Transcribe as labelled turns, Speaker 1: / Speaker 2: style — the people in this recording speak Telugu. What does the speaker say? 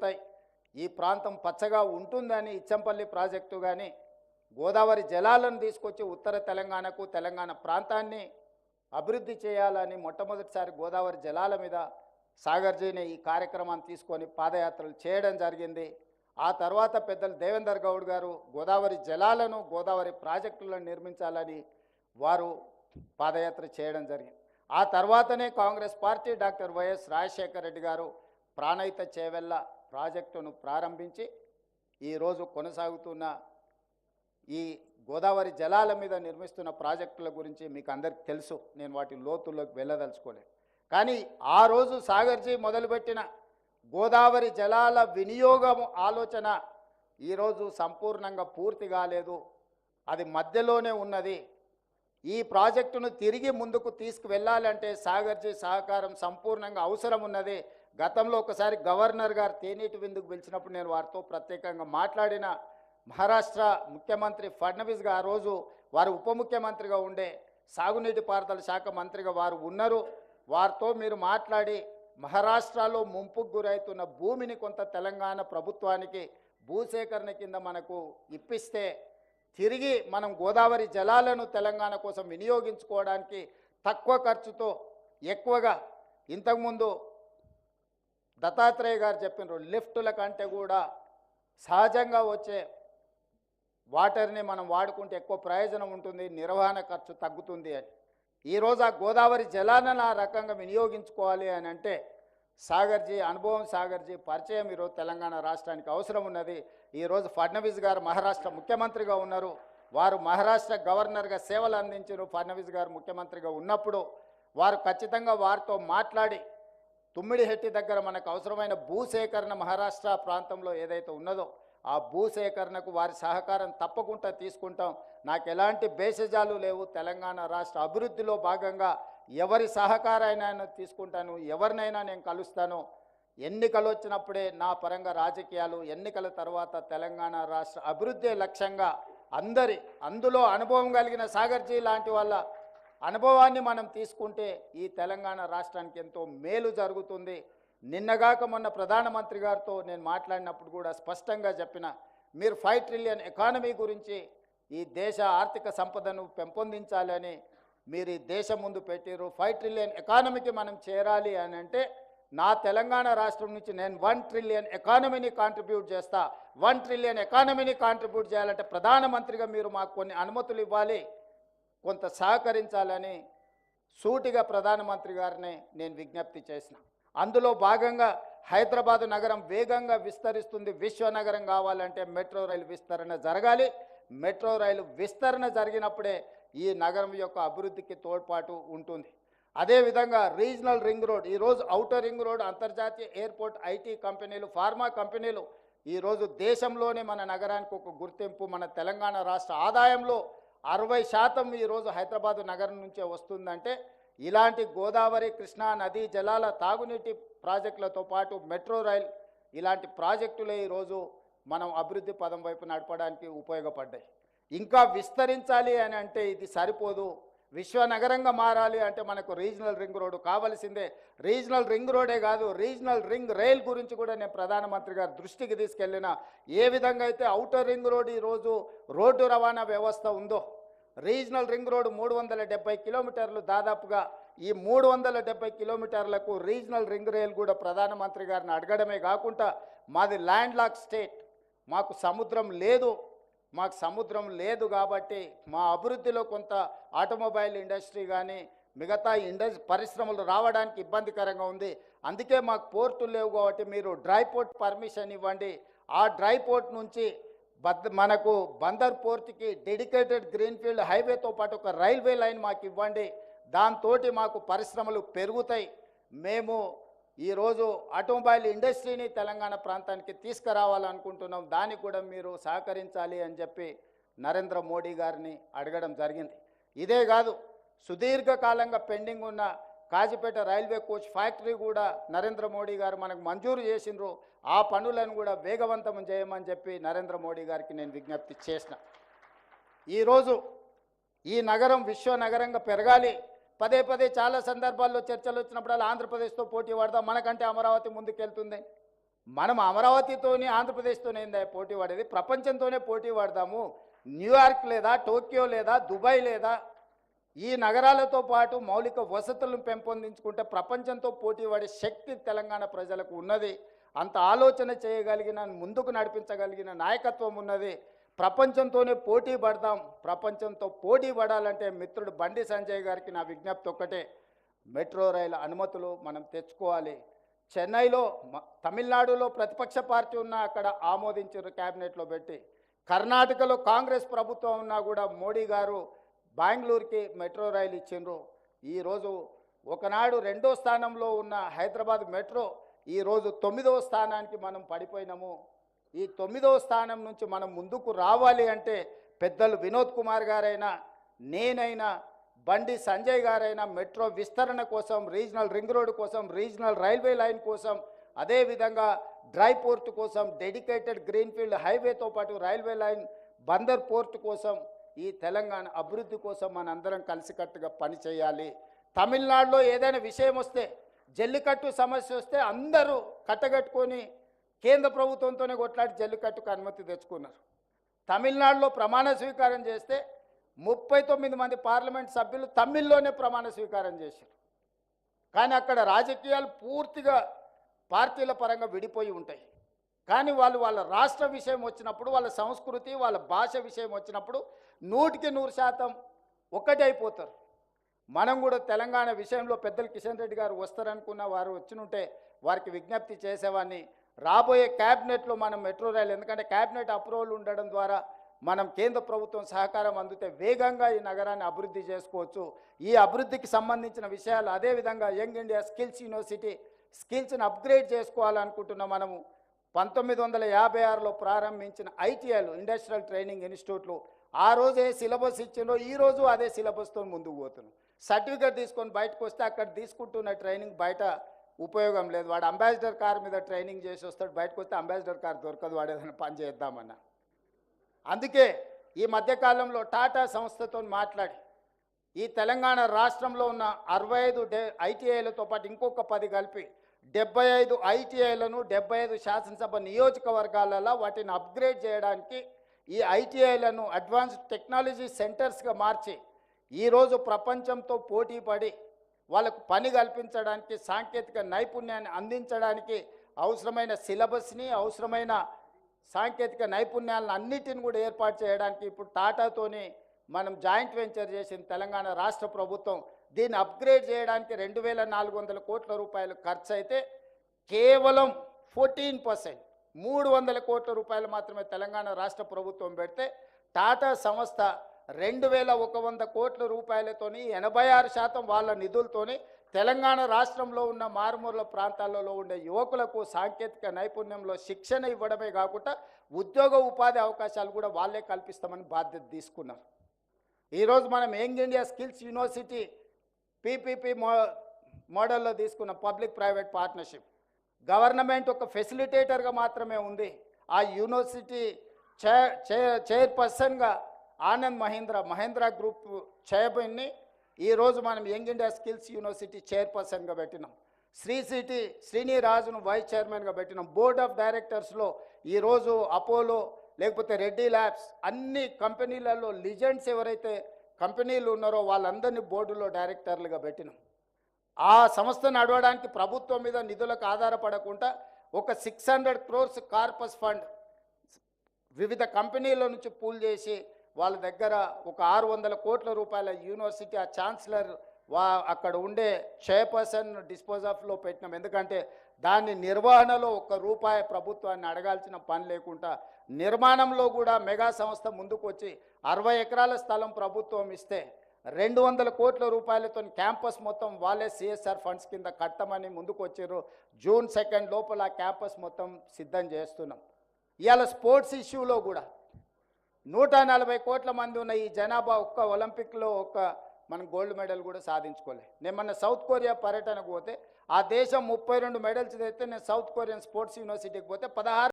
Speaker 1: పెరుగుతాయి, ఈ ప్రాంతం పచ్చగా ఉంటుందని ఇచ్చంపల్లి ప్రాజెక్టు కానీ గోదావరి జలాలను తీసుకొచ్చి ఉత్తర తెలంగాణకు తెలంగాణ ప్రాంతాన్ని అభివృద్ధి చేయాలని మొట్టమొదటిసారి గోదావరి జలాల మీద సాగర్జీని ఈ కార్యక్రమాన్ని తీసుకొని పాదయాత్రలు చేయడం జరిగింది. ఆ తర్వాత పెద్దలు దేవేందర్ గౌడ్ గారు గోదావరి జలాలను గోదావరి ప్రాజెక్టులను నిర్మించాలని వారు పాదయాత్ర చేయడం జరిగింది. ఆ తర్వాతనే Congress party doctor YS Rajasekhara Reddy గారు ప్రాణహిత చేవెళ్ళ ప్రాజెక్టును ప్రారంభించి ఈరోజు కొనసాగుతున్న ఈ గోదావరి జలాల మీద నిర్మిస్తున్న ప్రాజెక్టుల గురించి మీకు అందరికీ తెలుసు, నేను వాటి లోతుల్లోకి వెళ్ళదలుచుకోలేదు. కానీ ఆ రోజు సాగర్జీ మొదలుపెట్టిన గోదావరి జలాల వినియోగం ఆలోచన ఈరోజు సంపూర్ణంగా పూర్తి కాలేదు, అది మధ్యలోనే ఉన్నది. ఈ ప్రాజెక్టును తిరిగి ముందుకు తీసుకువెళ్ళాలంటే సాగర్జీ సహకారం సంపూర్ణంగా అవసరం ఉన్నది. గతంలో ఒకసారి గవర్నర్ గారు తేనీటి విందుకు పిలిచినప్పుడు నేను వారితో ప్రత్యేకంగా మాట్లాడిన మహారాష్ట్ర ముఖ్యమంత్రి ఫడ్నవీస్ గారు ఆ రోజు వారు ఉప ముఖ్యమంత్రిగా ఉండే సాగునీటి పారుదల శాఖ మంత్రిగా వారు ఉన్నారు. వారితో మీరు మాట్లాడి మహారాష్ట్రలో ముంపుకు గురవుతున్న భూమిని కొంత తెలంగాణ ప్రభుత్వానికి భూసేకరణ కింద మనకు ఇప్పిస్తే తిరిగి మనం గోదావరి జలాలను తెలంగాణ కోసం వినియోగించుకోవడానికి తక్కువ ఖర్చుతో ఎక్కువగా ఇంతకుముందు దత్తాత్రేయ గారు చెప్పినారు, లిఫ్టుల కంటే కూడా సహజంగా వచ్చే వాటర్ని మనం వాడుకుంటే ఎక్కువ ప్రయోజనం ఉంటుంది, నిర్వహణ ఖర్చు తగ్గుతుంది అని. ఈరోజు ఆ గోదావరి జలాలను ఆ రకంగా వినియోగించుకోవాలి అని అంటే సాగర్జీ అనుభవం, సాగర్జీ పరిచయం ఈరోజు తెలంగాణ రాష్ట్రానికి అవసరం ఉన్నది. ఈరోజు ఫడ్నవీస్ గారు మహారాష్ట్ర ముఖ్యమంత్రిగా ఉన్నారు, వారు మహారాష్ట్ర గవర్నర్గా సేవలు అందించారు. ఫడ్నవీస్ గారు ముఖ్యమంత్రిగా ఉన్నప్పుడు వారు ఖచ్చితంగా వారితో మాట్లాడి తుమ్మిడిహెట్టి దగ్గర మనకు అవసరమైన భూసేకరణ మహారాష్ట్ర ప్రాంతంలో ఏదైతే ఉన్నదో ఆ భూసేకరణకు వారి సహకారం తప్పకుండా తీసుకుంటాం. నాకు ఎలాంటి భేషజాలు లేవు. తెలంగాణ రాష్ట్ర అభివృద్ధిలో భాగంగా ఎవరి సహకారాన్ని తీసుకుంటాను, ఎవరినైనా నేను కలుస్తాను. ఎన్నికలు వచ్చినప్పుడే నా పరంగా రాజకీయాలు, ఎన్నికల తర్వాత తెలంగాణ రాష్ట్ర అభివృద్ధి లక్ష్యంగా అందులో అనుభవం కలిగిన సాగర్జీ లాంటి వాళ్ళ అనుభవాన్ని మనం తీసుకుంటే ఈ తెలంగాణ రాష్ట్రానికి ఎంతో మేలు జరుగుతుంది. నిన్నగాక మొన్న ప్రధానమంత్రి గారితో నేను మాట్లాడినప్పుడు కూడా స్పష్టంగా చెప్పిన, మీరు 5 ట్రిలియన్ ఎకానమీ గురించి ఈ దేశ ఆర్థిక సంపదను పెంపొందించాలని మీరు ఈ దేశం ముందు పెట్టారు. 5 ట్రిలియన్ ఎకానమీకి మనం చేరాలి అని అంటే నా తెలంగాణ రాష్ట్రం నుంచి నేను 1 ట్రిలియన్ ఎకానమీని కాంట్రిబ్యూట్ చేస్తా. 1 ట్రిలియన్ ఎకానమీని కాంట్రిబ్యూట్ చేయాలంటే ప్రధానమంత్రిగా మీరు మాకు కొన్ని అనుమతులు ఇవ్వాలి, కొంత సహకరించాలని సూటిగా ప్రధానమంత్రి గారిని నేను విజ్ఞప్తి చేసిన. అందులో భాగంగా హైదరాబాదు నగరం వేగంగా విస్తరిస్తుంది. విశ్వనగరం కావాలంటే మెట్రో రైలు విస్తరణ జరగాలి. మెట్రో రైలు విస్తరణ జరిగినప్పుడే ఈ నగరం యొక్క అభివృద్ధికి తోడ్పాటు ఉంటుంది. అదేవిధంగా రీజనల్ రింగ్ రోడ్, ఈరోజు ఔటర్ రింగ్ రోడ్, అంతర్జాతీయ ఎయిర్పోర్ట్, ఐటీ కంపెనీలు, ఫార్మా కంపెనీలు ఈరోజు దేశంలోనే మన నగరానికి ఒక గుర్తింపు. మన తెలంగాణ రాష్ట్ర ఆదాయంలో 60% ఈరోజు హైదరాబాదు నగరం నుంచే వస్తుందంటే ఇలాంటి గోదావరి కృష్ణా నదీ జలాల తాగునీటి ప్రాజెక్టులతో పాటు మెట్రో రైల్ ఇలాంటి ప్రాజెక్టులే ఈరోజు మనం అభివృద్ధి పదం వైపు నడపడానికి ఉపయోగపడ్డాయి. ఇంకా విస్తరించాలి అని అంటే ఇది సరిపోదు. విశ్వనగరంగా మారాలి అంటే మనకు రీజనల్ రింగ్ రోడ్డు కావాల్సిందే. రీజనల్ రింగ్ రోడే కాదు, రీజనల్ రింగ్ రైల్ గురించి కూడా నేను ప్రధానమంత్రి గారి దృష్టికి తీసుకెళ్ళిన. ఏ విధంగా అయితే ఔటర్ రింగ్ రోడ్ ఈరోజు రోడ్డు రవాణా వ్యవస్థ ఉందో, రీజనల్ రింగ్ రోడ్ 370 కిలోమీటర్లు, దాదాపుగా ఈ 370 కిలోమీటర్లకు రీజనల్ రింగ్ రైల్ కూడా ప్రధానమంత్రి గారిని అడగడమే కాకుండా, మాది ల్యాండ్ లాక్ స్టేట్, మాకు సముద్రం లేదు కాబట్టి మా అభివృద్ధిలో కొంత ఆటోమొబైల్ ఇండస్ట్రీ కానీ మిగతా పరిశ్రమలు రావడానికి ఇబ్బందికరంగా ఉంది. అందుకే మాకు పోర్టులు లేవు కాబట్టి మీరు డ్రై పోర్ట్ పర్మిషన్ ఇవ్వండి. ఆ డ్రై పోర్ట్ నుంచి మనకు బందర్ పోర్టుకి డెడికేటెడ్ గ్రీన్ఫీల్డ్ హైవేతో పాటు ఒక రైల్వే లైన్ మాకు ఇవ్వండి. దాంతో మాకు పరిశ్రమలు పెరుగుతాయి. మేము ఈరోజు ఆటోమొబైల్ ఇండస్ట్రీని తెలంగాణ ప్రాంతానికి తీసుకురావాలనుకుంటున్నాం. దానికి కూడా మీరు సహకరించాలి అని చెప్పి నరేంద్ర మోడీ గారిని అడగడం జరిగింది. ఇదే కాదు, సుదీర్ఘకాలంగా పెండింగ్ ఉన్న కాజీపేట రైల్వే కోచ్ ఫ్యాక్టరీ కూడా నరేంద్ర మోడీ గారు మనకు మంజూరు చేసినారు. ఆ పనులను కూడా వేగవంతం చేయమని చెప్పి నరేంద్ర మోడీ గారికి నేను విజ్ఞప్తి చేసిన. ఈరోజు ఈ నగరం విశ్వనగరంగా పెరగాలి. పదే పదే చాలా సందర్భాల్లో చర్చలు వచ్చినప్పుడు ఆంధ్రప్రదేశ్తో పోటీ పడదాం, మనకంటే అమరావతి ముందుకెళ్తుంది. మనం అమరావతితోని ఆంధ్రప్రదేశ్తోనే ఏందా పోటీ పడేది? ప్రపంచంతోనే పోటీ పడదాము. న్యూయార్క్ లేదా, టోక్యో లేదా, దుబాయ్ లేదా, ఈ నగరాలతో పాటు మౌలిక వసతులను పెంపొందించుకుంటే ప్రపంచంతో పోటీ పడే శక్తి తెలంగాణ ప్రజలకు ఉన్నది. అంత ఆలోచన చేయగలిగిన, ముందుకు నడిపించగలిగిన నాయకత్వం ఉన్నది. ప్రపంచంతోనే పోటీ పడదాం. ప్రపంచంతో పోటీ పడాలంటే మిత్రుడు బండి సంజయ్ గారికి నా విజ్ఞప్తి ఒక్కటే, మెట్రో రైలు అనుమతులు మనం తెచ్చుకోవాలి. చెన్నైలో, తమిళనాడులో ప్రతిపక్ష పార్టీ ఉన్నా అక్కడ ఆమోదించారు క్యాబినెట్లో పెట్టి. కర్ణాటకలో కాంగ్రెస్ ప్రభుత్వం ఉన్నా కూడా మోడీ గారు బెంగళూరుకి మెట్రో రైలు ఇచ్చిండ్రు. ఈరోజు ఒకనాడు 2వ స్థానంలో ఉన్న హైదరాబాద్ మెట్రో ఈరోజు 9వ స్థానానికి మనం పడిపోయినాము. ఈ 9వ స్థానం నుంచి మనం ముందుకు రావాలి అంటే పెద్దలు వినోద్ కుమార్ గారైనా, నేనైనా, బండి సంజయ్ గారైనా మెట్రో విస్తరణ కోసం, రీజనల్ రింగ్ రోడ్డు కోసం, రీజనల్ రైల్వే లైన్ కోసం, అదేవిధంగా డ్రై పోర్ట్ కోసం, డెడికేటెడ్ గ్రీన్ఫీల్డ్ హైవేతో పాటు రైల్వే లైన్, బందర్ పోర్ట్ కోసం, ఈ తెలంగాణ అభివృద్ధి కోసం మనందరం కలిసికట్టుగా పనిచేయాలి. తమిళనాడులో ఏదైనా విషయం వస్తే, జల్లికట్టు సమస్య వస్తే అందరూ కట్టగట్టుకొని కేంద్ర ప్రభుత్వంతోనే కొట్లాడి జల్లికట్టుకు అనుమతి తెచ్చుకున్నారు. తమిళనాడులో ప్రమాణ స్వీకారం చేస్తే 39 మంది పార్లమెంట్ సభ్యులు తమిళ్లోనే ప్రమాణ స్వీకారం చేశారు. కానీ అక్కడ రాజకీయాలు పూర్తిగా పార్టీల పరంగా విడిపోయి ఉంటాయి. కానీ వాళ్ళ రాష్ట్ర విషయం వచ్చినప్పుడు, వాళ్ళ సంస్కృతి, వాళ్ళ భాష విషయం వచ్చినప్పుడు 100% ఒక్కటైపోతారు. మనం కూడా తెలంగాణ విషయంలో పెద్దలు కిషన్ రెడ్డి గారు వస్తారనుకున్న వారు వచ్చినుంటే వారికి విజ్ఞప్తి చేసేవాడిని. రాబోయే క్యాబినెట్లో మనం మెట్రో రైలు, ఎందుకంటే క్యాబినెట్ అప్రూవల్ ఉండడం ద్వారా మనం కేంద్ర ప్రభుత్వం సహకారం అందితే వేగంగా ఈ నగరాన్ని అభివృద్ధి చేసుకోవచ్చు. ఈ అభివృద్ధికి సంబంధించిన విషయాలు, అదేవిధంగా యంగ్ ఇండియా స్కిల్స్ యూనివర్సిటీ స్కిల్స్ని అప్గ్రేడ్ చేసుకోవాలనుకుంటున్నాం. మనము 1956లో ప్రారంభించిన ఐటీఐలు, ఇండస్ట్రియల్ ట్రైనింగ్ ఇన్స్టిట్యూట్లు, ఆ రోజే సిలబస్ ఇచ్చిండ్రో ఈరోజు అదే సిలబస్తో ముందుకు పోతున్నాం. సర్టిఫికేట్ తీసుకొని బయటకు వస్తే అక్కడ తీసుకుంటున్న ట్రైనింగ్ బయట ఉపయోగం లేదు. వాడు అంబాసిడర్ కార్ మీద ట్రైనింగ్ చేసి వస్తాడు, బయటకు వస్తే అంబాసిడర్ కార్ దొరకదు, వాడు ఏదైనా పని చేద్దామన్నా. అందుకే ఈ మధ్యకాలంలో టాటా సంస్థతో మాట్లాడి ఈ తెలంగాణ రాష్ట్రంలో ఉన్న 65 ఐటీఐలతో పాటు ఇంకొక 10 కలిపి 75 ఐటీఐలను 75 శాసనసభ నియోజకవర్గాలలో వాటిని అప్గ్రేడ్ చేయడానికి, ఈ ఐటీఐలను అడ్వాన్స్డ్ టెక్నాలజీ సెంటర్స్గా మార్చి ఈరోజు ప్రపంచంతో పోటీ పడి వాళ్ళకు పని కల్పించడానికి, సాంకేతిక నైపుణ్యాన్ని అందించడానికి అవసరమైన సిలబస్ని, అవసరమైన సాంకేతిక నైపుణ్యాలను అన్నిటిని కూడా ఏర్పాటు చేయడానికి ఇప్పుడు టాటాతోని మనం జాయింట్ వెంచర్ చేసిన తెలంగాణ రాష్ట్ర ప్రభుత్వం. దీన్ని అప్గ్రేడ్ చేయడానికి 2400 కోట్ల రూపాయలు ఖర్చు అయితే కేవలం 14% 300 కోట్ల రూపాయలు మాత్రమే తెలంగాణ రాష్ట్ర ప్రభుత్వం పెడితే, టాటా సంస్థ 2100 కోట్ల రూపాయలతోని 86% వాళ్ళ నిధులతోని తెలంగాణ రాష్ట్రంలో ఉన్న మారుమూల ప్రాంతాలలో ఉండే యువకులకు సాంకేతిక నైపుణ్యంలో శిక్షణ ఇవ్వడమే కాకుండా ఉద్యోగ ఉపాధి అవకాశాలు కూడా వాళ్ళే కల్పిస్తామని బాధ్యత తీసుకున్నారు. ఈరోజు మనం young India skills university PPP మోడల్లో తీసుకున్న పబ్లిక్ ప్రైవేట్ పార్ట్నర్షిప్. గవర్నమెంట్ ఒక ఫెసిలిటేటర్గా మాత్రమే ఉంది. ఆ యూనివర్సిటీ చైర్పర్సన్గా ఆనంద్ మహేంద్ర గ్రూప్ చైర్మన్ని ఈరోజు మనం యంగ్ ఇండియా స్కిల్స్ యూనివర్సిటీ చైర్పర్సన్గా పెట్టినాం. శ్రీని రాజును వైస్ చైర్మన్గా పెట్టినాం. బోర్డ్ ఆఫ్ డైరెక్టర్స్లో ఈరోజు అపోలో, లేకపోతే రెడ్డి ల్యాబ్స్, అన్ని కంపెనీలలో లిజెండ్స్ ఎవరైతే కంపెనీలు ఉన్నారో వాళ్ళందరినీ బోర్డులో డైరెక్టర్లుగా పెట్టినాం. ఆ సంస్థ నడవడానికి ప్రభుత్వం మీద నిధులకు ఆధారపడకుండా ఒక 600 crores కార్పస్ ఫండ్ వివిధ కంపెనీల నుంచి పూల్ చేసి వాళ్ళ దగ్గర ఒక 600 కోట్ల రూపాయల యూనివర్సిటీ ఆ ఛాన్సలర్ అక్కడ ఉండే చైర్పర్సన్ డిస్పోజాఫ్లో పెట్టినాం. ఎందుకంటే దాని నిర్వహణలో ₹1 ప్రభుత్వాన్ని అడగాల్సిన పని లేకుండా, నిర్మాణంలో కూడా మెగా సంస్థ ముందుకు వచ్చి 60 ఎకరాల స్థలం ప్రభుత్వం ఇస్తే 200 కోట్ల రూపాయలతో క్యాంపస్ మొత్తం వాళ్ళే సిఎస్ఆర్ ఫండ్స్ కింద కట్టమని ముందుకు వచ్చారు. June 2 లోపల ఆ క్యాంపస్ మొత్తం సిద్ధం చేస్తున్నాం. ఇవాళ స్పోర్ట్స్ ఇష్యూలో కూడా 140 కోట్ల మంది ఉన్న ఈ జనాభా ఒక్క ఒలింపిక్లో మనం గోల్డ్ మెడల్ కూడా సాధించుకోలే. నేను మొన్న సౌత్ కొరియా పర్యటనకు పోతే ఆ దేశం 32 మెడల్స్ తెస్తే నేను సౌత్ కొరియన్ స్పోర్ట్స్ యూనివర్సిటీకి పోతే 16